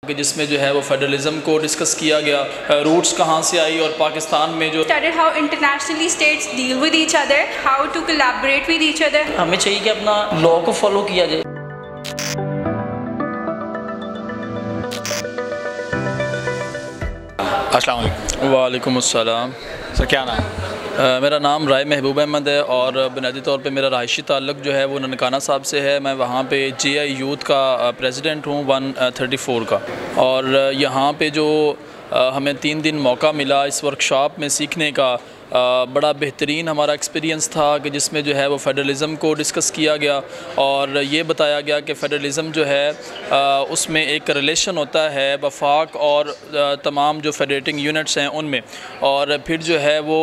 जिसमें जो है वो फेडरलिज्म को डिस्कस किया गया, रूट्स कहाँ से आई और पाकिस्तान में जो how internationally states deal with each other, how to collaborate with each other. हमें चाहिए कि अपना लॉ को फॉलो किया जाए। अस्सलाम वालेकुम। वालेकुम अस्सलाम। सर क्या नाम है? मेरा नाम राय महबूब अहमद है और बुनियादी तौर पे मेरा रहायशी ताल्लुक़ जो है वो ननकाना साहब से है। मैं वहाँ पे GI यूथ का प्रेसिडेंट हूँ 134 का। और यहाँ पे जो हमें 3 दिन मौका मिला इस वर्कशॉप में सीखने का, बड़ा बेहतरीन हमारा एक्सपीरियंस था कि जिसमें जो है वो फेडरलिज़म को डिस्कस किया गया और ये बताया गया कि फेडरलिज़म जो है उसमें एक रिलेशन होता है वफाक और तमाम जो फेडरेटिंग यूनिट्स हैं उनमें। और फिर जो है वो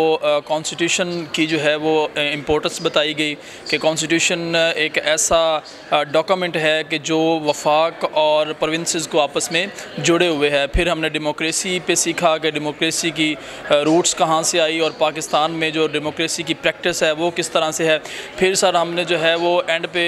कॉन्स्टिट्यूशन की जो है वो इम्पोर्टेंस बताई गई कि कॉन्स्टिट्यूशन एक ऐसा डॉक्यूमेंट है कि जो वफाक और प्रोविंसेस को आपस में जुड़े हुए है। फिर हमने डेमोक्रेसी पे सीखा कि डेमोक्रेसी की रूट्स कहाँ से आई और पाकिस्तान में जो डेमोक्रेसी की प्रैक्टिस है वो किस तरह से है। फिर सर हमने जो है वो एंड पे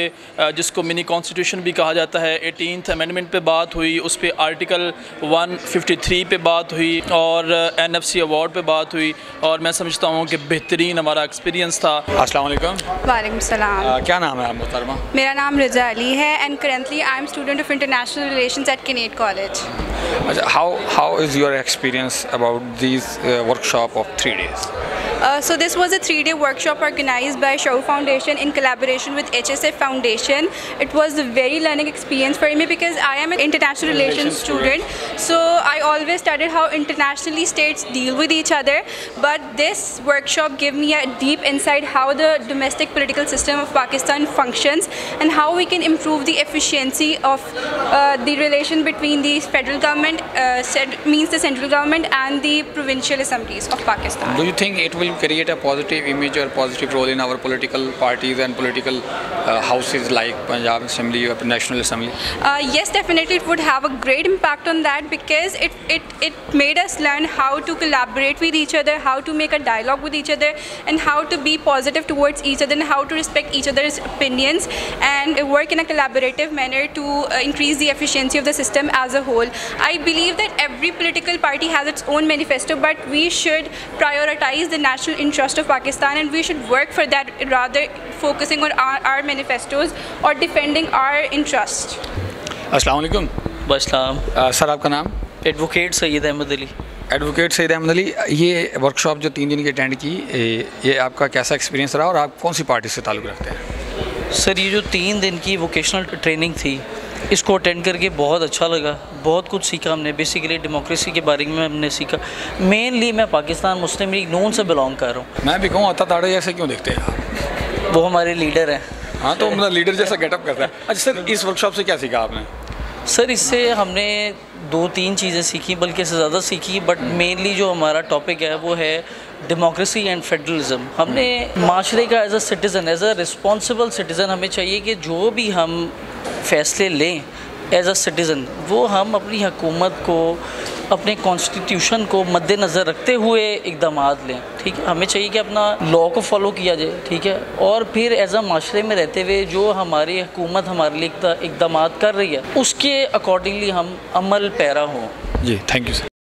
जिसको मिनी कॉन्स्टिट्यूशन भी कहा जाता है 18th अमेंडमेंट पे बात हुई, उस पे आर्टिकल 153 पे बात हुई और NFC अवार्ड पे बात हुई और मैं समझता हूँ कि बेहतरीन हमारा एक्सपीरियंस था। अस्सलाम वालेकुम। वालेकुम सलाम। क्या नाम है आप मोहतरमा? मेरा नाम रज़ा अली है and currently I am student of international relations at Kinnaird college. How is your experience about these workshop of 3 days? So this was a 3-day workshop organized by Shaw Foundation in collaboration with HSF Foundation. It was a very learning experience for me because I am an international relations student. So I always studied how internationally states deal with each other. But this workshop gave me a deep insight how the domestic political system of Pakistan functions and how we can improve the efficiency of the relation between the federal government, means the central government, and the provincial assemblies of Pakistan. Do you think it will create a positive image or positive role in our political parties and political houses like Punjab Assembly or National Assembly? Yes, definitely it would have a great impact on that because it made us learn how to collaborate with each other, how to make a dialogue with each other, and how to be positive towards each other and how to respect each other's opinions and work in a collaborative manner to increase the efficiency of the system as a whole. I believe that every political party has its own manifesto, but we should prioritize the national interest of Pakistan and we should work for that rather focusing on our manifestos or defending our interest. अस्सलाम वालेकुम। अस्सलाम। Sir आपका नाम? Advocate Syed Ahmad Ali. Advocate Syed Ahmad Ali, ये workshop जो 3 दिन की attend की, ये आपका कैसा एक्सपीरियंस रहा और आप कौन सी पार्टी से ताल्लुक़ रखते हैं? सर ये जो 3 दिन की वोकेशनल ट्रेनिंग थी इसको अटेंड करके बहुत अच्छा लगा, बहुत कुछ सीखा हमने। बेसिकली डेमोक्रेसी के बारे में हमने सीखा। मेनली मैं पाकिस्तान मुस्लिम लीग नून से बिलोंग कर रहा हूँ। मैं भी कहूँ अता ताड़े जैसे क्यों दिखते हैं आप? वो हमारे लीडर हैं। हाँ, तो मतलब लीडर जैसा गेटअप करता है। अच्छा सर, इस वर्कशॉप से क्या सीखा आपने? सर इससे हमने 2-3 चीज़ें सीखी, बल्कि इससे ज़्यादा सीखी, बट मेनली जो हमारा टॉपिक है वो है डेमोक्रेसी एंड फेडरलिज्म। हमने माशरे का as a citizen, as a responsible citizen, हमें चाहिए कि जो भी हम फ़ैसले लें एज अ सिटीज़न वो हम अपनी हुकूमत को, अपने कॉन्स्टिट्यूशन को मद्देनज़र रखते हुए इक़दाम लें। ठीक है, हमें चाहिए कि अपना लॉ को फॉलो किया जाए। ठीक है, और फिर एज अ माशरे में रहते हुए जो हमारी हुकूमत हमारे लिए इक़दाम कर रही है उसके अकॉर्डिंगली हम अमल पैरा हों। जी, थैंक यू सर।